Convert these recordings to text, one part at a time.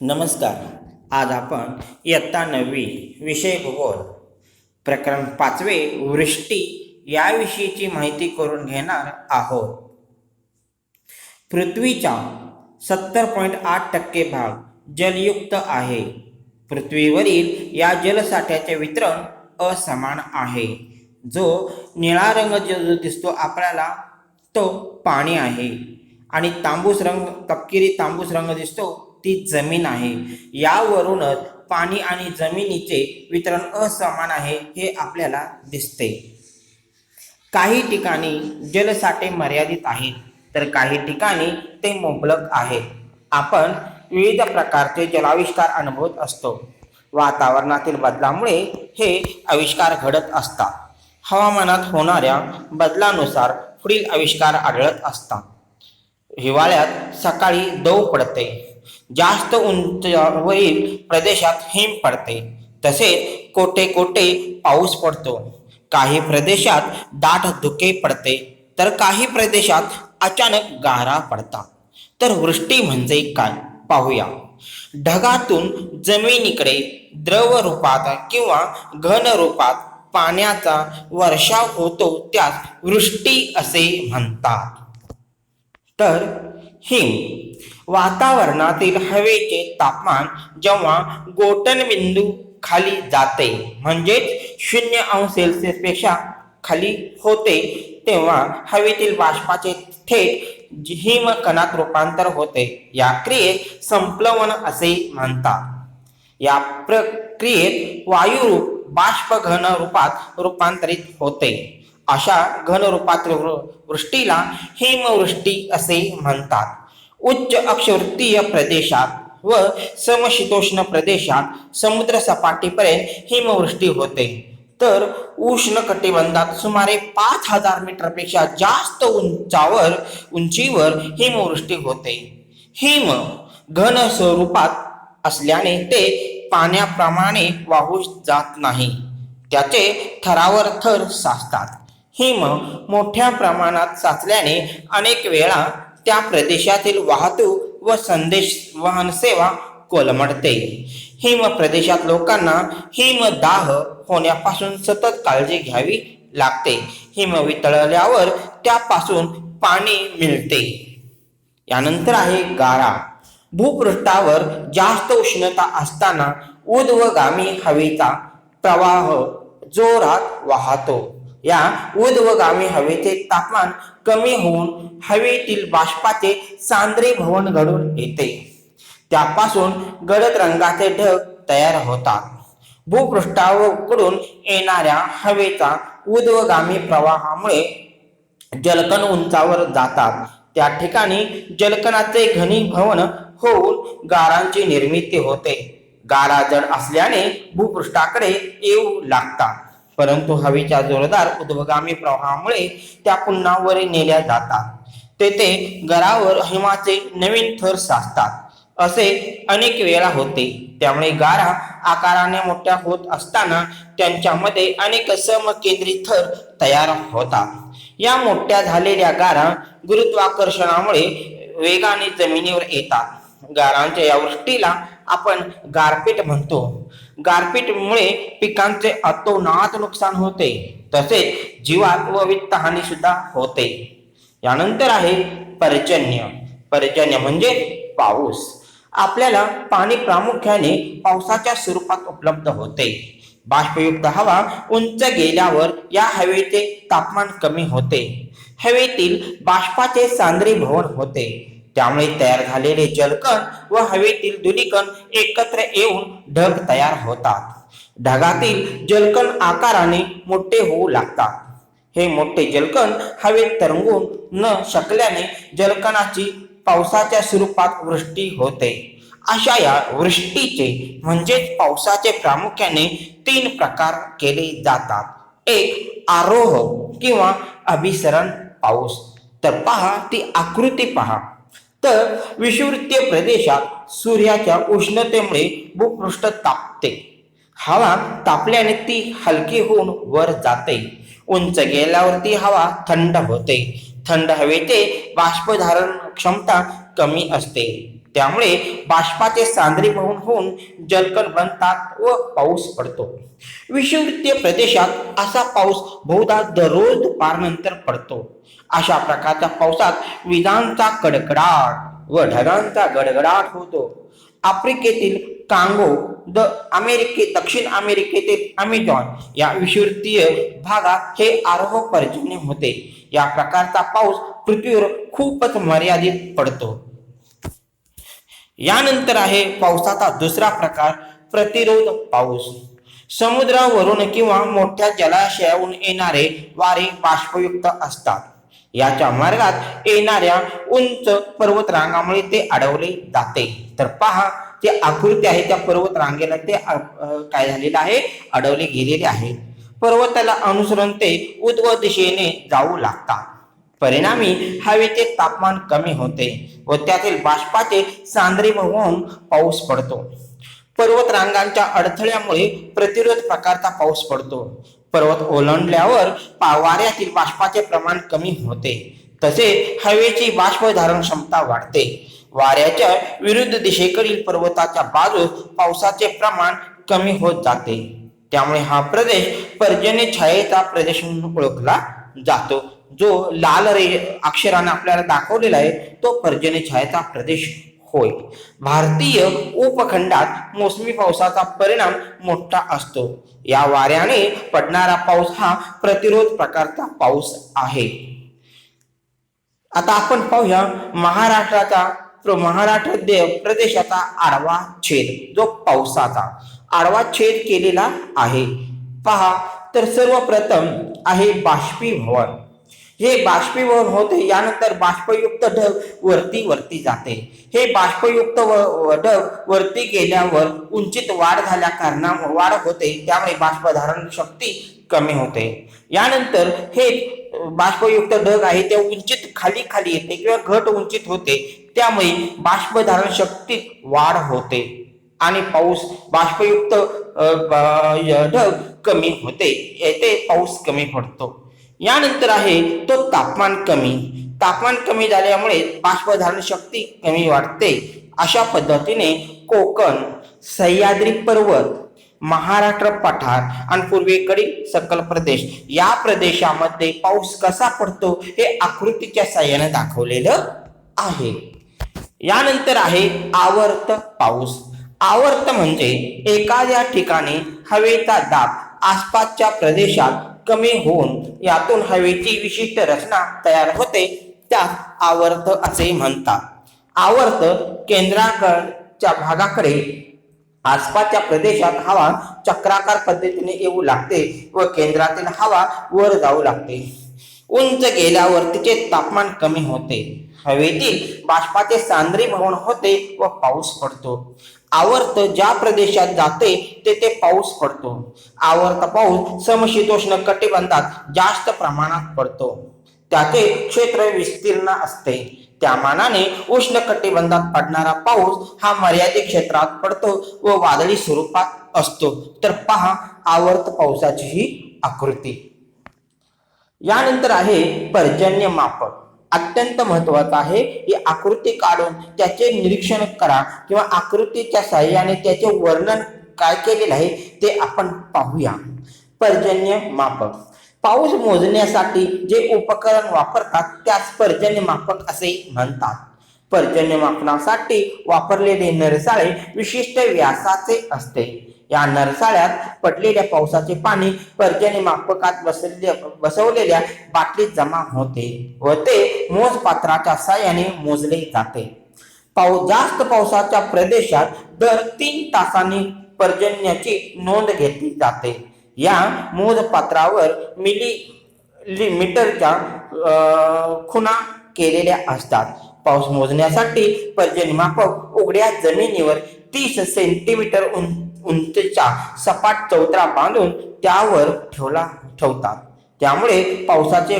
नमस्कार. आज आपण इयत्ता 9वी विषय भूगोल प्रकरण 5वे वृष्टी याविषयीची माहिती करून घेणार आहोत. पृथ्वीचा 70.8% भाग जलयुक्त आहे. पृथ्वीवरील या जलसाठ्याचे वितरण असमान आहे. जो निळा रंग जो दिसतो आपल्याला तो पाणी आहे आणि तपकिरी तांबूस रंग दिसतो ती जमीन आहे. यावरूनच पाणी आणि जमिनीचे वितरण असमान आहे हे आपल्याला दिसते. काही ठिकाणी जलसाठे मर्यादित आहेत तर काही ठिकाणी ते मुबलक आहेत. आपण विविध प्रकारचे जलाविष्कार अनुभवत असतो. वातावरणातील बदलामुळे हे आविष्कार घडत असतात. हवामानात होणाऱ्या बदलानुसार पुढील आविष्कार आढळत असतात. हिवाळ्यात सकाळी दव पडते. जास्त उंचावरील प्रदेशात हिम पडते. तसेच कोठे कोठे पाऊस पडतो. काही प्रदेशात दाट धुके पडते तर काही प्रदेशात अचानक गारा पडतात. तर वृष्टी म्हणजे काय पाहूया. ढगातून जमिनीकडे द्रव रूपात किंवा घन रूपात पाण्याचा वर्षाव होतो त्यास वृष्टी असे म्हणतात. तर हिम वातावरणातील हवेचे तापमान जेव्हा गोठणबिंदू खाली जाते म्हणजेच 0°C पेक्षा खाली होते तेव्हा हवेतील बाष्पाचे थेट हिमकणात रूपांतर होते. या क्रियेत संप्लवन असे म्हणतात. या प्रक्रियेत वायुरूप बाष्प घन रूपात रूपांतरित होते. अशा घन रूपातील वृष्टीला हिमवृष्टी असे म्हणतात. उच्च अक्षवृत्तीय प्रदेशात व समशीतोष्ण प्रदेशात समुद्र सपाटीपर्यंत हिमवृष्टी होते. तर उष्ण कटिबंधात सुमारे 5000 मीटरपेक्षा जास्त उंचीवर हिमवृष्टी होते. हिम घन स्वरूपात असल्याने ते पाण्याप्रमाणे वाहू जात नाही. त्याचे थरावर थर साचतात. हिम मोठ्या प्रमाणात साचल्याने अनेक वेळा त्या प्रदेशातील वाहतूक व संदेश वहन सेवा कोलमडते. हिम प्रदेशात लोकांना हिमदाह होण्यापासून सतत काळजी घ्यावी लागते. हिम वितळल्यावर त्यापासून पाणी मिळते. यानंतर आहे गारा. भूपृष्ठावर जास्त उष्णता असताना ऊर्ध्वगामी हवेचा प्रवाह जोरात वाहतो. या ऊर्ध्वगामी हवेचे तापमान कमी होऊन हवेतील बाष्पाचे सांद्रीभवन घडून येते. त्यापासून गडद रंगाचे ढग तयार होतात. भूपृष्ठाकडून येणाऱ्या हवेचा ऊर्ध्वगामी प्रवाहामुळे जलकण उंचावर जातात. त्या ठिकाणी जलकणाचे घनीभवन होऊन गारांची निर्मिती होते. गारा जड असल्याने भूपृष्ठाकडे येऊ लागतात परंतु हवेच्या जोरदार ऊर्ध्वगामी प्रवाहामुळे त्या पुन्हा वर नेल्या जातात. तेथे गरावर हिमाचे नवीन थर साचतात. असे अनेक वेळा होते. त्यामुळे गारा आकाराने मोठ्या होत असताना त्यांच्यामध्ये अनेक समकेंद्री थर तयार होतात. या मोठ्या झालेल्या गारा गुरुत्वाकर्षणामुळे वेगाने जमिनीवर येतात. गारांच्या या वृष्टीला आपण गारपीट म्हणतो. गारपीटमुळे पिकांचे अतोनात नुकसान होते. तसेच जीवात व वित्तहानी सुद्धा होते. यानंतर आहे पर्जन्य. पर्जन्य म्हणजे पाऊस. आपल्याला पाणी प्रामुख्याने पावसाच्या स्वरूपात उपलब्ध होते. बाष्पयुक्त हवा उंच गेल्यावर या हवेचे तापमान कमी होते. हवेतील बाष्पाचे सांद्रीभवन होते. त्यामुळे तयार झालेले जलकण व हवेतील धुलीकण एकत्र येऊन ढग तयार होतात. ढगातील जलकण आकाराने मोठे होऊ लागतात. हे मोठे जलकण हवेत तरंगून न शकल्याने जलकणाची पावसाच्या स्वरूपात वृष्टी होते. अशा या वृष्टीचे म्हणजेच पावसाचे प्रामुख्याने 3 प्रकार केले जातात. एक आरोह किंवा अभिसरण पाऊस. तर पहा ती आकृती पहा. तर विषुववृत्तीय प्रदेशात सूर्याच्या उष्णतेमुळे भूपृष्ठ तापते. हवा तापल्याने ती हलकी होऊन वर जाते. उंच गेल्यावर ती हवा थंड होते. थंड हवेचे बाष्पधारण क्षमता कमी असते. त्यामुळे बाष्पाचे सांद्रीभवन होऊन जलकण बनतात व पाऊस पडतो. विषुववृत्तीय प्रदेशात असा पाऊस बहुधा दररोज दुपारनंतर पडतो. अशा प्रकारच्या पावसात विजांचा कडकडाट व ढगांचा गडगडाट होतो. आफ्रिकेतील कांगो, दक्षिण अमेरिकेतील अमेझॉन या विषुववृत्तीय भागात हे आरोह पर्जन्य होते. या प्रकारचा पाऊस पृथ्वीवर खूपच मर्यादित पडतो. यानंतर आहे पावसाचा दुसरा प्रकार, प्रतिरोध पाऊस. समुद्रावरून किंवा मोठ्या जलाशयाहून येणारे वारे बाष्पयुक्त असतात. याच्या मार्गात येणाऱ्या उंच पर्वतरांगामुळे ते अडवले जाते. तर पहा, ते आकृती आहे त्या पर्वत रांगेला ते काय झालेलं आहे, अडवले गेलेले आहे. पर्वताला अनुसरून ते उध्व दिशेने जाऊ लागतात. परिणामी हवेचे तापमान कमी होते व त्यातील बाष्पाचे सांद्रीभवन पाऊस पडतो. पर्वत रांगांच्या अडथळ्यामुळे प्रतिरोध प्रकारचा पाऊस पडतो. पर्वत ओलांडल्यावर वाऱ्यातील बाष्पाचे प्रमाण कमी होते. तसेच हवेची बाष्पधारण क्षमता वाढते. वाऱ्याच्या विरुद्ध दिशेकडील पर्वताच्या बाजूस पावसाचे प्रमाण कमी होत जाते. त्यामुळे हा प्रदेश पर्जन्य छायेचा प्रदेश म्हणून ओळखला जातो. जो लाल अक्षराने आपल्याला दाखवलेला आहे तो पर्जन्य छायेचा प्रदेश होय. भारतीय उपखंडात मोसमी पावसाचा परिणाम मोठा असतो. या वाऱ्याने पडणारा पाऊस हा प्रतिरोध प्रकारचा पाऊस आहे. आता आपण पाहूया महाराष्ट्र प्रदेशाचा आडवा छेद, जो पावसाचा आडवा छेद केलेला आहे. पहा, तर सर्वप्रथम आहे बाष्पीभवन. हे बाष्पीभवन होते. यानंतर बाष्पयुक्त ढग वरती जाते. हे बाष्पयुक्त ढग वरती गेल्यावर उंचीत वाढ झाल्या कारणामुळे वाढ होते. त्यामुळे बाष्पधारण शक्ती कमी होते. यानंतर हे बाष्पयुक्त ढग आहे ते उंचीत खाली येते किंवा घट उंचीत होते. त्यामुळे बाष्पधारण शक्तीत वाढ होते आणि पाऊस बाष्पयुक्त ढग कमी होते. येथे पाऊस कमी पडतो. यानंतर आहे तो तापमान कमी झाल्यामुळे बाष्पधारण शक्ती कमी वाढते. अशा पद्धतीने कोकण, सह्याद्री पर्वत, महाराष्ट्र पठार आणि पूर्वेकडील सकल प्रदेश या प्रदेशामध्ये पाऊस कसा पडतो हे आकृतीच्या साहाय्याने दाखवलेलं आहे. यानंतर आहे आवर्त पाऊस. आवर्त म्हणजे एखाद्या ठिकाणी हवेचा दाब आसपासच्या प्रदेशात कमी होऊन यातून हवेची विशिष्ट रचना तयार होते, त्यास आवर्त असे म्हणतात. आवर्त केंद्राकडच्या भागाकडे आसपासच्या प्रदेशात हवा चक्राकार पद्धतीने येऊ लागते व केंद्रातील हवा वर जाऊ लागते. उंच गेल्यावर तिचे तापमान कमी होते. हवेतील बाष्पाचे सांद्रीभवन होते व पाऊस पडतो. आवर्त ज्या प्रदेशात जाते तेथे पाऊस पडतो. आवर्त पाऊस समशीतोष्ण कटिबंधात जास्त प्रमाणात पडतो. त्याचे क्षेत्र विस्तीर्ण असते. त्या मानाने उष्ण कटिबंधात पडणारा पाऊस हा मर्यादित क्षेत्रात पडतो व वादळी स्वरूपात असतो. तर पहा आवर्त पावसाची ही आकृती. यानंतर आहे पर्जन्य मापक. अत्यंत महत्वाचा आहे. ही आकृती काढून त्याचे निरीक्षण करा किंवा आकृतीच्या साहाय्याने त्याचे वर्णन काय केलेले आहे ते आपण पाहूया. पर्जन्य मापक. पाऊस मोजण्यासाठी जे उपकरण वापरतात त्यास पर्जन्य मापक असे म्हणतात. पर्जन्य मापनासाठी वापरलेले नरसाळे विशिष्ट व्यासाचे असते. या नरसाळ्यात पडलेल्या पावसाचे पाणी पर्जन्य मापकात बसवलेल्या बाटलीत जमा होते व ते मोजपात्राच्या साहाय्याने मोजले जाते. जास्त पावसाच्या प्रदेशात दर 3 तासांनी पर्जन्याची नोंद घेतली जाते. या मोजपात्रावर मिलीमीटरच्या खुणा केलेल्या असतात. पाऊस मोजण्यासाठी पर्जन्यमापक उघड्या जमिनीवर 30 सेंटीमीटर उंचीचा सपाट चौतरा बांधून त्यावर ठेवतात. त्यामुळे पावसाचे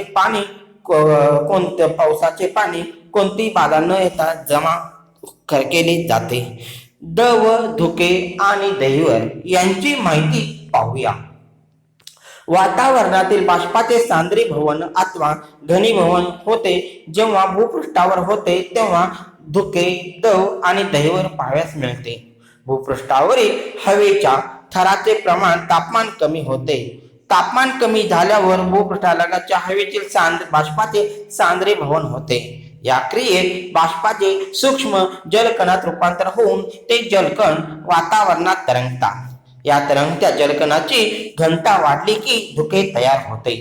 पाणी कोणती बाधा न येता जमा केले जाते. द व धुके आणि दैवर यांची माहिती पाहूया. वातावरणातील बाष्पाचे सांद्रीभवन अथवा घनीभवन होते. जेव्हा भूपृष्ठावर होते तेव्हा धुके, दव आणि दहीवर पाहावयास मिळते. भूपृष्ठावरील हवेच्या थराचे तापमान कमी होते. तापमान कमी झाल्यावर भूपृष्ठालगतच्या हवेतील बाष्पाचे सांद्रे भवन होते. या क्रियेत बाष्पाचे सूक्ष्म जलकणात रूपांतर होऊन ते जलकण वातावरणात तरंगतात. या तरंगत्या जलकणाची घनता वाढली की धुके तयार होते.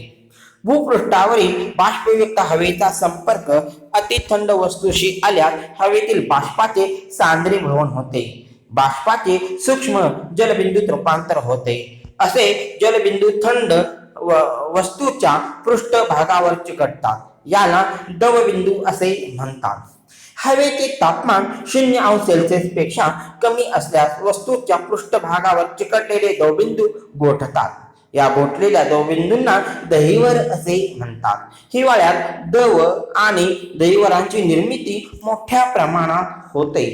भूपृष्ठावरील बाष्पयुक्त हवेचा संपर्क अति थंड वस्तूशी आल्यास हवेतील बाष्पाचे सांद्रीभवन होते. बाष्पाचे सूक्ष्म जलबिंदूत रूपांतर होते. असे जलबिंदू थंड वस्तूच्या पृष्ठभागावर चिकटतात. याला दवबिंदू असे म्हणतात. हवेचे तापमान 0°C पेक्षा कमी असल्यास वस्तूच्या पृष्ठभागावर चिकटलेले दवबिंदू गोठतात. या गोठलेल्या दवबिंदूंना दहीवर असे म्हणतात. हिवाळ्यात दव आणि दहीवरांची निर्मिती मोठ्या प्रमाणात होते.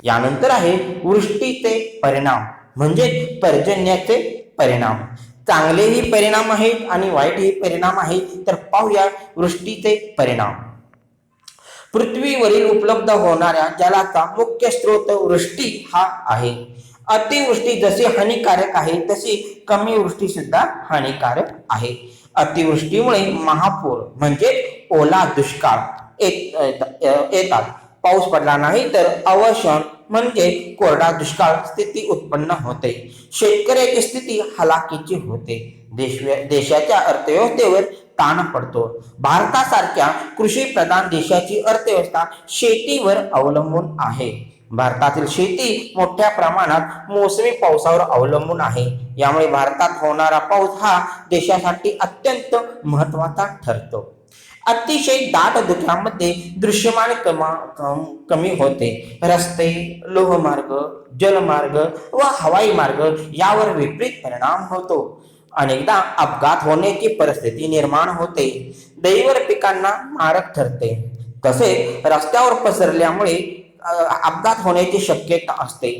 यानंतर आहे वृष्टीचे परिणाम म्हणजे पर्जन्याचे परिणाम. चांगलेही परिणाम आहेत आणि वाईटही परिणाम आहेत. तर पाहूया वृष्टीचे परिणाम. पृथ्वीवरील उपलब्ध होणाऱ्या जलाचा मुख्य स्रोत वृष्टी हा आहे. अतिवृष्टी जशी हानिकारक आहे तशी कमी वृष्टी सुद्धा हानिकारक आहे. अतिवृष्टीमुळे महापूर म्हणजे ओला दुष्काळ येतात. पाऊस पडला नाही तर अवशण म्हणजे कोरडा दुष्काळ स्थिती उत्पन्न होते. शेतकऱ्याची स्थिती हलाखीची होते. देशाच्या अर्थव्यवस्थेवर ताण पडतो. भारतासारख्या कृषी प्रधान देशाची अर्थव्यवस्था शेतीवर अवलंबून आहे. भारतातील शेती मोठ्या प्रमाणात मोसमी पावसावर अवलंबून आहे. यामुळे भारतात होणारा पाऊस हा देशासाठी अत्यंत महत्वाचा ठरतो. अतिशय दाट धुक्यामध्ये दृश्यमान कमी होते. रस्ते, लोहमार्ग, जलमार्ग व हवाई मार्ग यावर विपरीत परिणाम होतो. अनेकदा अपघात होण्याची परिस्थिती निर्माण होते. दहीवर पिकांना मारक ठरते. तसेच रस्त्यावर पसरल्यामुळे अपघात होण्याची शक्यता असते.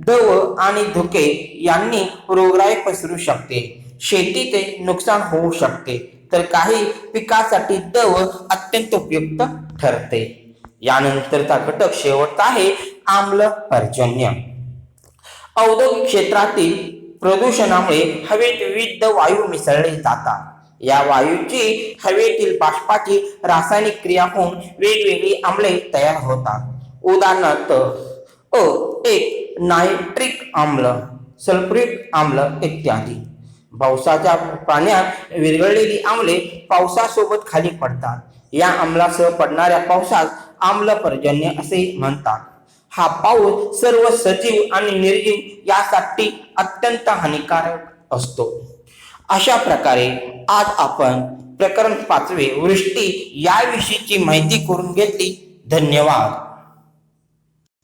दव आणि धुके यांनी रोगराई पसरू शकते. शेतीचे नुकसान होऊ शकते. तर काही पिकासाठी दव अत्यंत उपयुक्त ठरते. यानंतरचा घटक शेवटचा आहे आम्ल पर्जन्य. औद्योगिक क्षेत्रातील प्रदूषणामुळे हवेत विविध वायू मिसळले जातात. या वायूची हवेतील बाष्पाची रासायनिक क्रिया होऊन वेगवेगळी आम्ले तयार होतात. उदाहरणार्थ एक नायट्रिक आम्ल, सल्फ्युरिक आम्ल इत्यादी. पावसाच्या पाण्यात विरघळलेली आम्ले पावसासोबत खाली पडतात. या आम्लासह पडणाऱ्या पावसास आम्लपर्जन्य असे म्हणतात. हा पाऊस सर्व सजीव आणि निर्जीव यासाठी अत्यंत हानिकारक असतो. अशा प्रकारे आज आपण प्रकरण 5 वृष्टी याविषयीची माहिती करून घेतली. धन्यवाद.